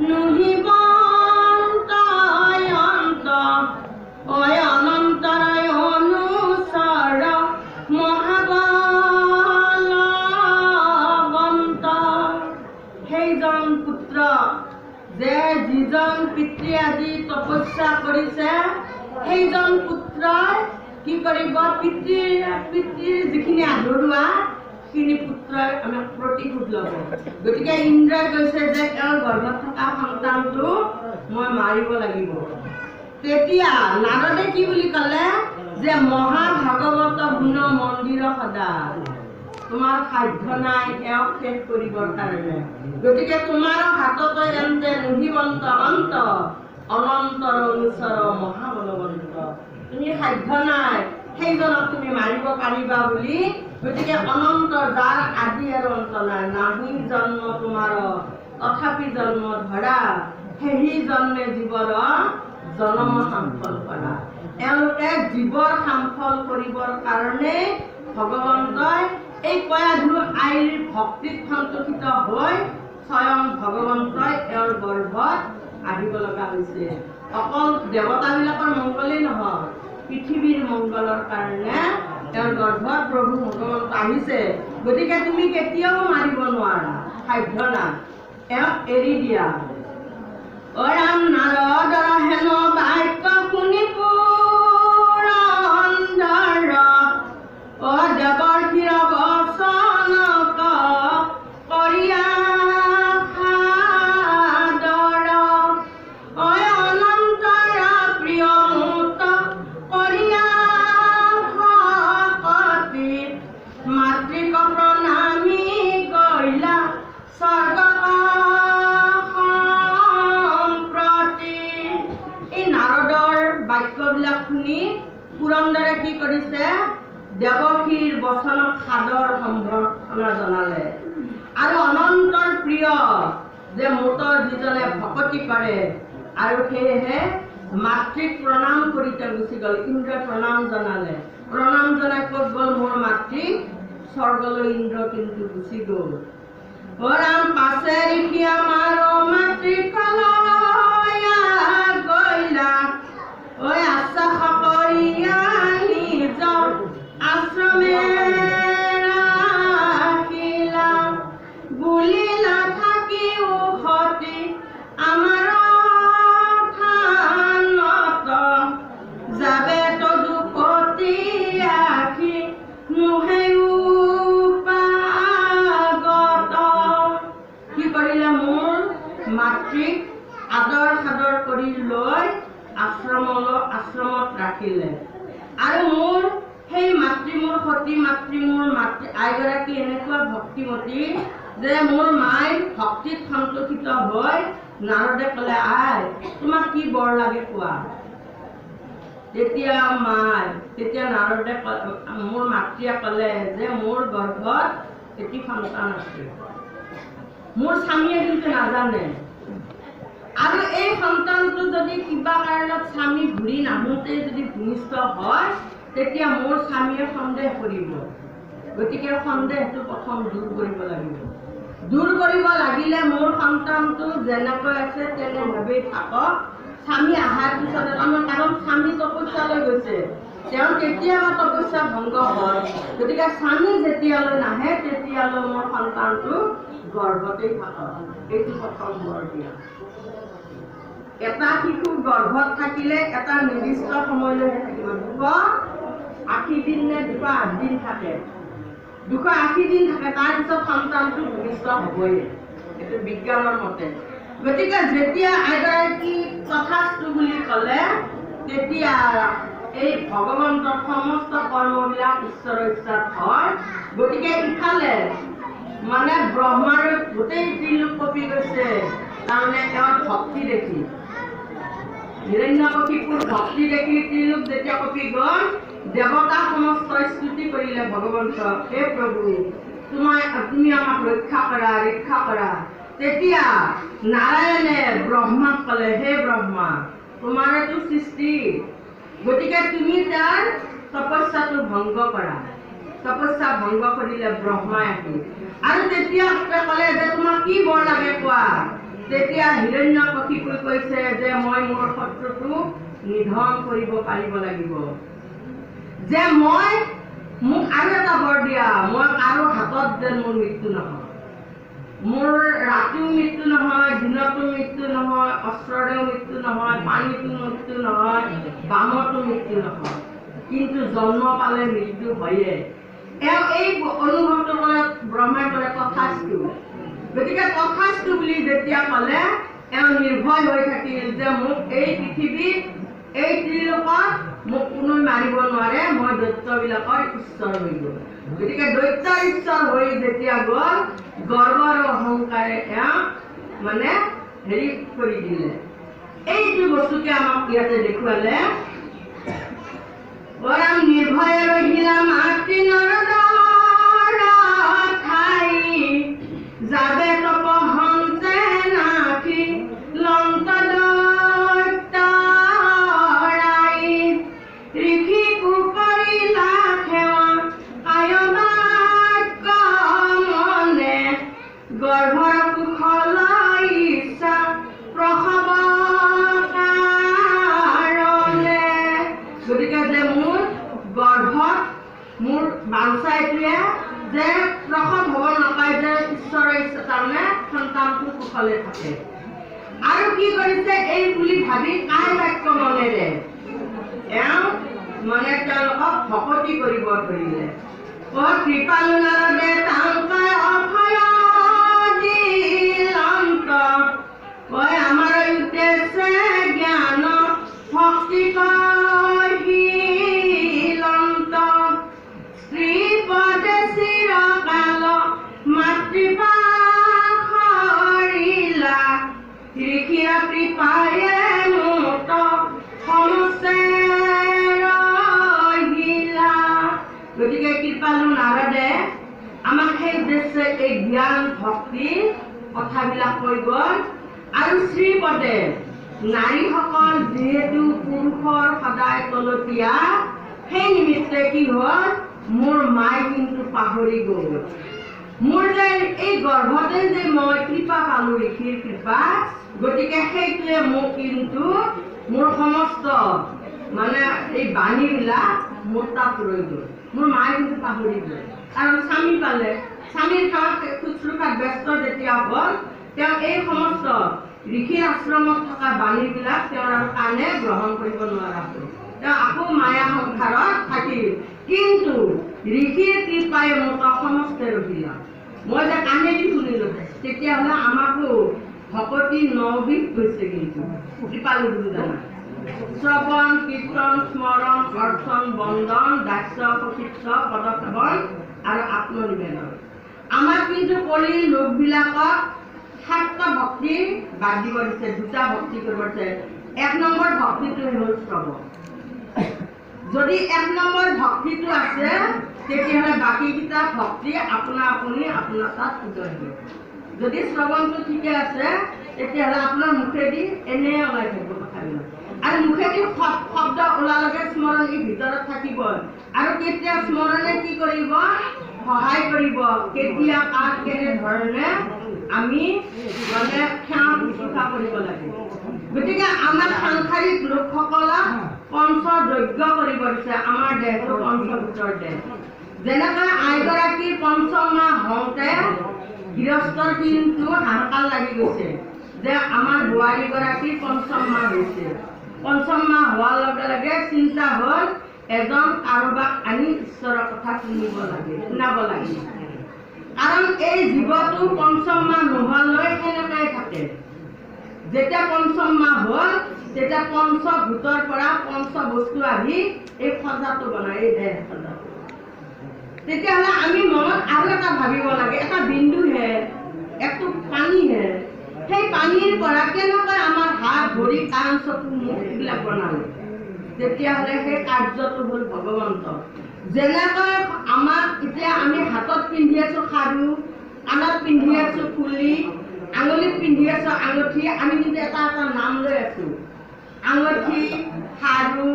নুহিবন্তায় অন্ত অয় অনন্তৰায় অনুসৰ মহাবলবন্ত। সেইজন পুত্ৰ যে যিজন পিতৃ আজি তপস্যা কৰিছে, সেইজন পুত্ৰই কি কৰিব? পিতৃৰ যিখিনি আধৰুৱা সেইখিনি পুত্ৰই আমাক প্ৰতিশোধ ল'ব। গতিকে ইন্দ্ৰই কৈছে যে তেওঁৰ গৰ্ভত থকা সন্তানটো মই মাৰিব লাগিব। তেতিয়া নাৰদে কি বুলি ক'লে যে মহাভাগৱত গুণ মন্দিৰ সদা, তোমাৰ সাধ্য নাই এওঁক শেষ কৰিবৰ কাৰণে। গতিকে তোমাৰ হাততে এন্তে নুহিবন্ত অন্ত অনন্তৰ অনুচৰ মহাবলবন্ত, তুমি সাধ্য নাই সেইজনক তুমি মাৰিব পাৰিবা বুলি। গতিকে অনন্ত যাৰ আদি আৰু অন্ত নাই, নাহি জন্ম তোমাৰ তথাপি জন্ম ধৰা, সেই জন্মে জীৱৰ জনম সামফল কৰা। এওঁলোকে জীৱৰ সামফল কৰিবৰ কাৰণে ভগৱন্তই এই কয়াধুৰ আইৰ ভক্তিত সন্তোষিত হৈ স্বয়ং ভগৱন্তই এওঁৰ গৰ্ভত আহিব লগা হৈছে। অকল দেৱতাবিলাকৰ মংগলেই নহয়, পৃথিৱীৰ মংগলৰ কাৰণে তেওঁৰ গৰ্ভত প্ৰভু ভগৱন্ত আহিছে। গতিকে তুমি কেতিয়াও মাৰিব নোৱাৰা, সাধ্য নাই, এওঁক এৰি দিয়া। অৰাম নাৰদৰ হেন বাক্য শুনি পুৰন্দৰ দেৱৰ্ষিৰ বচন কৰিয়া সাদৰ অনন্তৰ প্ৰিয় মুত কৰিয়া ভকতি মাতৃক প্ৰণামী কৰিলা স্বৰ্গ সম্প্ৰতি। এই নাৰদৰ বাক্যবিলাক শুনি পুৰন্দৰে কি কৰিছে? দেৱকীৰ বচনক সাদৰ সম্বৰ্ধনা জনালে। আৰু অনন্তৰ প্ৰিয় যে মোতৰ যিজনে ভকতি কৰে, আৰু সেয়েহে মাতৃক প্ৰণাম কৰি তেওঁ গুচি গ'ল। ইন্দ্ৰই প্ৰণাম জনালে, প্ৰণাম জনাই ক'ত গ'ল? মোৰ মাতৃ স্বৰ্গলৈ ইন্দ্ৰ কিন্তু গুচি গ'ল। ৰাম পাছে দেখি আমাৰ মাতৃকলয়া গইলা, ঐ আশ্বাস কৰিয়া নিজ আশ্ৰমে ৰাখিলা, বুলিলা থাকি উভতি আমাৰ থানত, যাবে তদুপতি আখি নোহেও পাগত। কি কৰিলে? মোৰ মাতৃক আদৰ সাদৰ কৰি লৈ আশ্ৰমত ৰাখিলে। আৰু মোৰ সেই মাতৃ, মোৰ সতী মাতৃ, মোৰ মাতৃ আইগৰাকী এনেকুৱা ভক্তিমতী যে মোৰ মায়ে ভক্তিত সন্তোষিত হৈ নাৰদে ক'লে, আই তোমাক কি বৰ লাগে কোৱা? তেতিয়া নাৰদে মোৰ মাতৃয়ে ক'লে যে মোৰ গৰ্ভত এটি সন্তান আছে, মোৰ স্বামীয়ে কিন্তু নাজানে। আৰু এই সন্তানটো যদি কিবা কাৰণত স্বামী ঘূৰি নাহোঁতে যদি ভূমিষ্ঠ হয়, তেতিয়া মোৰ স্বামীয়ে সন্দেহ কৰিব। গতিকে সন্দেহটো প্ৰথম দূৰ কৰিব লাগিব। দূৰ কৰিব লাগিলে মোৰ সন্তানটো যেনেকৈ আছে তেনেভাৱেই থাকক। স্বামী অহাৰ পিছত আমাৰ, কাৰণ স্বামী তপস্যালৈ গৈছে, তেওঁ কেতিয়াবা তপস্যা ভংগ হয়। গতিকে স্বামী যেতিয়ালৈ নাহে তেতিয়ালৈ মোৰ সন্তানটো গৰ্ভতেই থাকক। এইটো প্ৰথম বৰ দিয়া। এটা শিশু গৰ্ভত থাকিলে এটা নিৰ্দিষ্ট সময়লৈহে থাকিব। 280 দিন নে 208 দিন থাকে, 280 দিন থাকে, তাৰপিছত সন্তানটো ভূমিষ্ঠ হ'বই। এইটো বিজ্ঞানৰ মতে। গতিকে যেতিয়া এগৰাকী তথাস্তু বুলি ক'লে, তেতিয়া এই ভগৱন্তৰ সমস্ত কৰ্মবিলাক ঈশ্বৰৰ ইচ্ছাত হয়। গতিকে ইফালে মানে ব্ৰহ্মাৰ গোটেই ত্ৰিলোক কঁপি গৈছে, তাৰমানে তেওঁৰ ভক্তি দেখি। হিৰণ্যকশিপুৰ ভক্তি দেখি ত্ৰিলোক যেতিয়া কঁপি গ'ল, দেৱতা সমস্ত স্তুতি কৰিলে ভগৱন্তক, হে প্ৰভু তুমি আমাক ৰক্ষা কৰা। তেতিয়া নাৰায়ণে ব্ৰহ্মাক ক'লে, হে ব্ৰহ্মা তোমাৰেতো সৃষ্টি, গতিকে তুমি তাৰ তপস্যাটো ভংগ কৰা। তপস্যা ভংগ কৰিলে ব্ৰহ্মাই আহি, আৰু তেতিয়া ক'লে যে তোমাক কি বৰ লাগে কোৱা? তেতিয়া হিৰণ্যকশিপুই কৈছে যে মই মোৰ শত্ৰুটোক নিধন কৰিব পাৰিব লাগিব, যে মোক আৰু এটা বৰ দিয়া, মই কাৰো হাতত যেন মোৰ মৃত্যু নহয়, মোৰ ৰাতিও মৃত্যু নহয়, দিনতো মৃত্যু নহয়, অস্ত্ৰৰেও মৃত্যু নহয়, পানীতো মৃত্যু নহয়, বামতো মৃত্যু নহয়, কিন্তু জন্ম পালে মৃত্যু হয়ে। এই অনুভৱটো ক'লে ব্ৰহ্মাই ক'লে তথাস্তু। গতিকে তথাস্তু বুলি যেতিয়া ক'লে নিৰ্ভয় হৈ থাকিল যে মোক এই পৃথিৱীত এই ত্ৰিলোকত মোক কোনো মাৰিব নোৱাৰে, মই দৈত্যবিলাকৰ ঈশ্বৰ হৈ গ'ল। গতিকে দৈত্যৰ ঈশ্বৰ হৈ যেতিয়া গ'ল, গৰ্ব আৰু অহংকাৰে মানে হেৰি কৰি দিলে। এইটো বস্তুকে আমাক ইয়াতে দেখুৱালে। পৰম নিৰ্ভয় ৰহিলা মাতৃ নৰদৰ ঠাই, যাবে তপহন্তে নাথি লন্ত দৈত্যৰাই, ঋষি কুকৰিলা সেৱা কায়বাক্য মনে, গৰ্ভৰ কুশল ইচ্ছা প্ৰসৱ কাৰণে। গতিকে যে মোৰ গৰ্ভত মোৰ বাঞ্ছা এইটোৱে যে প্ৰসৱ হ'ব নাপায়, যে ঈশ্বৰৰ ইচ্ছা তাৰমানে সন্তানটো কুশলে থাকে। আৰু কি কৰিছে এই বুলি ভাবি কায় বাক্য মনেৰে মানে তেওঁলোকক ভকতি কৰিব ধৰিলে। কৃপালু নাৰদে তাংকাই অভয় দিলন্ত, কয় আমাৰ উদ্দেশ্যে জ্ঞান ভক্তি কহিলন্ত, শ্ৰী পদে চিৰকাল মাতৃপাশৰিলা, ঋষিৰ কৃপায়ে মুত সমস্তে ৰহিলা। গতিকে কৃপালু নাৰদে আমাক সেই উদ্দেশ্যে এই জ্ঞান ভক্তি কথাবিলাক কৈ গ'ল। আৰু শ্ৰীপদে নাৰীসকল যিহেতু পুৰুষৰ সদায় তলতীয়া, সেই নিমিত্তে কি হ'ল মোৰ মায়ে কিন্তু পাহৰি গ'ল। মোৰ যে এই গৰ্ভতে যে মই কৃপা পালো, ঋষিৰ কৃপা, গতিকে সেইটোৱে মোক কিন্তু মোৰ সমস্ত মানে এই বাণীবিলাক মোৰ তাত ৰৈ গ'ল। মোৰ মায়ে কিন্তু পাহৰি গ'ল, কাৰণ স্বামী পালে, স্বামীৰ কামত শুশ্ৰূষাত ব্যস্ত যেতিয়া হ'ল, তেওঁ এই সমস্ত ঋষিৰ আশ্ৰমত থকা বাণীবিলাক তেওঁৰ আৰু কাণে গ্ৰহণ কৰিব নোৱাৰা হ'ল। তেওঁ আকৌ মায়া সংসাৰত থাকিল, কিন্তু ঋষিৰ কৃপাই মোক সমস্তে ৰহিলা। মই যে কাণেদি শুনিলো, তেতিয়াহ'লে আমাকো ভকতি নবিধ গৈছে কিন্তু কৃপালু গুৰুজনা। শ্ৰৱণ, কীৰ্তন, স্মৰণ, অৰ্চন, বন্দন, দাস্য, সচিত্য, পদসেৱন আৰু আত্মনিবেদন। আমাৰ কিন্তু কলিৰ লোকবিলাকক 7টা ভক্তি বাদ দিব দিছে, 2টা ভক্তি কৰিব দিছে। 1 নম্বৰ ভক্তিটো হ'ল শ্ৰৱণ। যদি 1 নম্বৰ ভক্তিটো আছে, তেতিয়াহ'লে বাকীকেইটা ভক্তি আপোনা আপুনি আপোনাৰ তাত উদয় দিব। যদি শ্ৰৱণটো ঠিকে আছে, তেতিয়াহ'লে আপোনাৰ মুখেদি এনে ওলাই থাকিব কথাবিলাক, আৰু মুখেদি শব্দ ওলালকে স্মৰণ এই ভিতৰত থাকিব। আৰু কেতিয়া স্মৰণে কি কৰিব, সহায় কৰিব, কেতিয়া কাক কেনেধৰণে আমি মানে সেৱা শুশ্ৰূষা কৰিব লাগে। গতিকে আমাৰ সাংসাৰিক লোকসকলক পঞ্চযজ্ঞ কৰিব দিছে। আমাৰ দেহটো পঞ্চভূতৰ দেহ। যেনেকৈ আইগৰাকীৰ পঞ্চম মাহ হওঁতে গৃহস্থৰ কিন্তু হাহাকাৰ লাগি গৈছে যে আমাৰ বোৱাৰীগৰাকীৰ পঞ্চম মাহ হৈছে। পঞ্চম মাহ হোৱাৰ লগে লগে চিন্তা হ'ল এজন কাৰোবাক আনি ঈশ্বৰৰ কথা শুনাব লাগে। কাৰণ এই জীৱটো পঞ্চম মাহ নোহোৱালৈ সেনেকৈ থাকে। যেতিয়া পঞ্চম মাহ হ'ল, তেতিয়া পঞ্চভূতৰ পৰা পঞ্চবস্তু আহি এই সজাটো বনায়, এই দেহ সজাটো। তেতিয়াহ'লে আমি মনত আৰু এটা ভাবিব লাগে, এটা বিন্দুহে, একটু পানীহে, সেই পানীৰ পৰা কেনেকৈ আমাৰ হাত, ভৰি, কাণ, চকু, মুখ এইবিলাক বনালে। তেতিয়াহ'লে সেই কাৰ্যটো হ'ল ভগৱন্ত। যেনেকৈ আমাক এতিয়া আমি হাতত পিন্ধি আছো খাৰু, কাণত পিন্ধি আছো ফুলি, আঙুলিত পিন্ধি আছো আঙুঠি, আমি কিন্তু এটা এটা নাম লৈ আছো। আঙুঠি, খাৰু,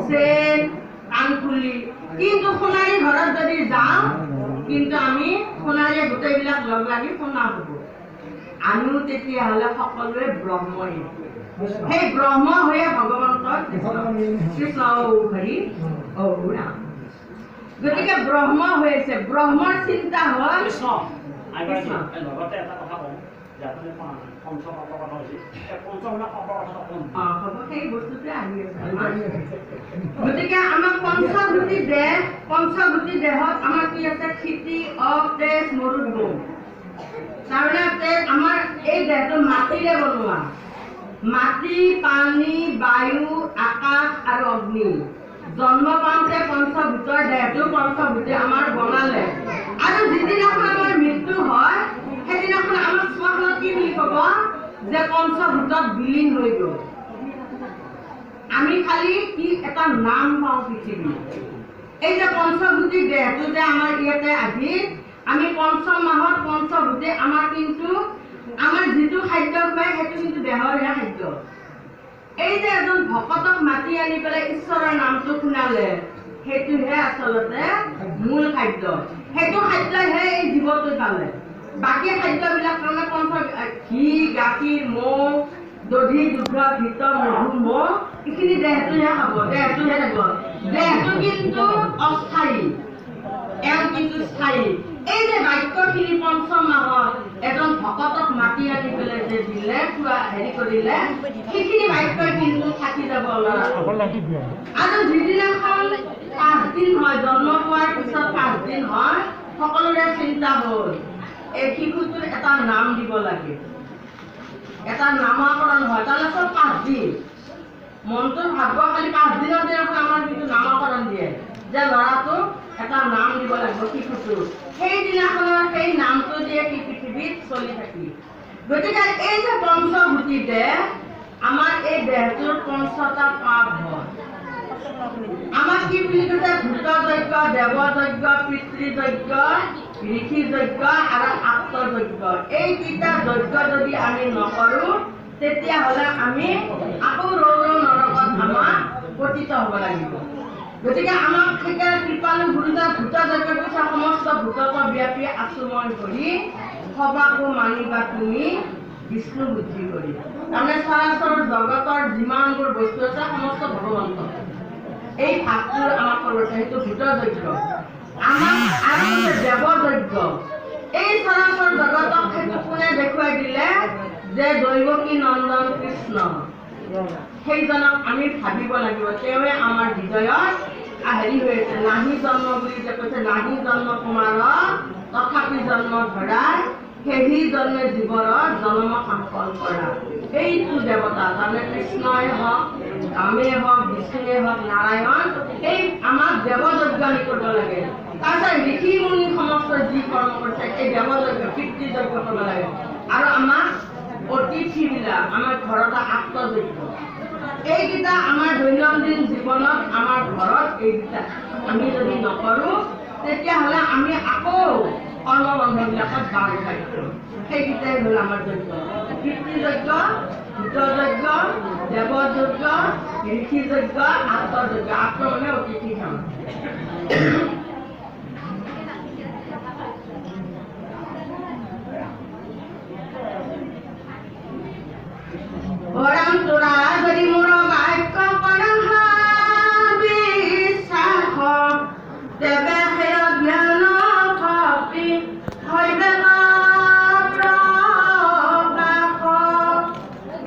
চেন, কাণফুলি। কিন্তু সোণাৰী ঘৰত যদি যাওঁ, কিন্তু আমি সোণাৰীয়ে গোটেইবিলাক লগ লাগি সোণা হ'ব। আমিও তেতিয়াহ'লে সকলোৱে ব্ৰহ্মই সেই ব্ৰহ্ম হৈয়ে ভগৱন্তৰ কৃষ্ণ হৰি ৰাম গতিকে ব্ৰহ্ম হৈছে ব্ৰহ্মৰ চিন্তা হ'ল লগতে এটা কথা কওঁ যে আপুনি পঞ্চতত্বৰ কথা কৈছে পঞ্চমনা শব্দৰ কথা কম হ'ব সেই বস্তুটোৱে আহি আছে গতিকে আমাৰ পঞ্চভূতি দেহত আমাৰ কি আছে ক্ষিতি তেজ মৰুদ তাৰমানে আমাৰ এই দেহটো মাটিৰে বনোৱা মাটি পানী বায়ু আকাশ আৰু অগ্নি জন্ম পাওঁতে পঞ্চভূতৰ দেহটো পঞ্চভূতি আমাৰ বনালে আৰু যিদিনাখন আমাৰ মৃত্যু হয় সেইদিনাখন আমাৰ শ্মশানত কি বুলি ক'ব যে পঞ্চভূতত বিলীন হৈ গ'ল আমি খালি কি এটা নাম পাওঁ পৃথিৱীত এই যে পঞ্চভূতি দেহটো যে আমাৰ ইয়াতে আহি আমি পঞ্চম মাহত পঞ্চভূতি আমাৰ কিন্তু আমাৰ যিটো খাদ্য খুৱাই সেইটো কিন্তু দেহৰহে খাদ্য এই যে এজন ভকতক মাতি আনি পেলাই ঈশ্বৰৰ নামটো শুনালে সেইটোহে আচলতে মূল খাদ্য সেইটো খাদ্যহে এই জীৱটো পালে বাকী খাদ্যবিলাক তাৰমানে পঞ্চ ঘি গাখীৰ মৌ দধি দুগ্ধ ঘৃত মধু মৌ এইখিনি দেহটোহে খাব দেহটোহে থাকিব দেহটো কিন্তু অস্থায়ী এওঁ কিন্তু স্থায়ী এই যে বাক্যখিনি পঞ্চম মাহত এজন ভকতক মাতি আনি পেলাই যে দিলে হেৰি কৰিলে সেইখিনি বাক্য কিন্তু থাকি যাব আৰু যিদিনাখন 5 দিন হয় জন্ম পোৱাৰ পিছত 5 দিন হয় সকলোৰে চিন্তা হ'ল এই শিশুটোৰ এটা নাম দিব লাগে এটা নামাকৰণ হয় তাৰমানে চব 5 দিন মনটো ভাবিব খালি 5 দিনৰ দিনাখন আমাৰ কিন্তু নামাকৰণ দিয়ে যে ল'ৰাটোক এটা নাম দিব লাগিব শিশুটোৰ সেইদিনাখনৰ সেই নামটো দিয়ে কি পৃথিৱীত চলি থাকি গতিকে এই যে পঞ্চভূতি দেহ আমাৰ এই দেহটোৰ পঞ্চটা পাপ হয় আমাক কি বুলি কৈছে ভূত যজ্ঞ দেৱ যজ্ঞ পিতৃযজ্ঞ ঋষি যজ্ঞ আৰু আপ্ত যজ্ঞ এইকেইটা যজ্ঞ যদি আমি নকৰোঁ তেতিয়াহ'লে আমি আকৌ ৰৌ নৰকত আমাক পতিত হ'ব লাগিব গতিকে আমাক সেইকাৰণে কৃপালু গুৰুজনাৰ ভূত যজ্ঞটো সমস্ত ভূতক ব্যাপী আচুমন কৰি সবাকো মানিবা তুমি বিষ্ণু বুদ্ধি কৰি তাৰমানে চৰাচৰ জগতৰ যিমানবোৰ বস্তু আছে সমস্ত ভগৱন্ত এই ভাগটোৰ আমাক কৰিছে সেইটো ভূত যজ্ঞ আমাক আৰু দেৱ যজ্ঞ এই চৰাচৰ জগতক সেইটো কোনে দেখুৱাই দিলে যে দৈৱকী নন্দন কৃষ্ণ সেইজনক আমি ভাবিব লাগিব তেওঁৱে আমাৰ হৃদয়ত হেৰি হৈ আছে নাহি জন্ম বুলি যে কৈছে নাহি জন্ম কুমাৰ তথাপি জন্ম ধৰাই সেই জন্মে জীৱৰ জন্ম সাম্পন কৰা এইটো দেৱতা তাৰমানে কৃষ্ণই হওক ৰামে হওক বিষ্ণুৱে হওক নাৰায়ণ এই আমাক দেৱযজ্ঞ কৰিব লাগে তাৰপিছত ঋষি মুনি সমস্ত যি কৰ্ম কৰিছে এই দেৱযজ্ঞ পিতৃযজ্ঞ কৰিব লাগে আৰু আমাক অতিথিবিলাক আমাৰ ঘৰত আত্মযজ্ঞ এইকেইটা আমাৰ দৈনন্দিন জীৱনত আমাৰ ঘৰত এইকেইটা আমি যদি নকৰোঁ তেতিয়াহ'লে আমি আকৌ কৰ্মবন্ধবিলাকত বাৰ খাইছোঁ সেইকেইটাই হ'ল আমাৰ যজ্ঞ পিতৃযজ্ঞ ভূতযজ্ঞ দেৱযজ্ঞ ঋষিযজ্ঞ আত্মযজ্ঞ আত্ম মানে অতিথি খাম ওৰাম তোৰা যদি মোৰ বাক্য কৰা বিশ্বাস তেবে সেই জ্ঞান ভক্তি হৈবে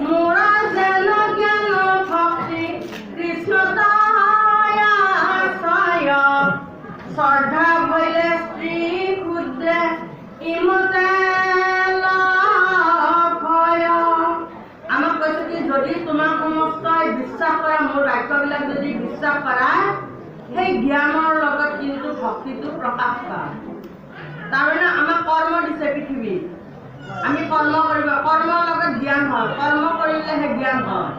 মোৰ যেন জ্ঞান ভক্তি কৃষ্ণ শ্ৰদ্ধা ভৈলে শ্ৰী ক্ষুদ্ৰে ইমতে যদি তোমাৰ সমস্তই বিশ্বাস কৰা মোৰ বাক্যবিলাক যদি বিশ্বাস কৰা সেই জ্ঞানৰ লগত কিন্তু ভক্তিটো প্ৰকাশ পায় তাৰমানে আমাক কৰ্ম দিছে পৃথিৱীত আমি কৰ্ম কৰিব কৰ্মৰ লগত জ্ঞান হয় কৰ্ম কৰিলেহে জ্ঞান হয়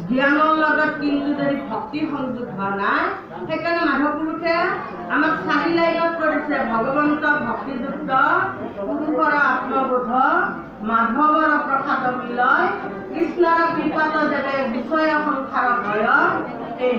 জ্ঞানৰ লগত কিন্তু যদি ভক্তি সংযোগ হোৱা নাই সেইকাৰণে মাধৱ পুৰুষে আমাক 4 লাইনত কৰিছে ভগৱন্ত ভক্তিযুক্ত পুৰুষৰ আত্মবোধ মাধৱৰ প্ৰসাদ বিলয় কৃষ্ণৰ কৃপাত যেনে বিষয় সংসাৰ ভয় এই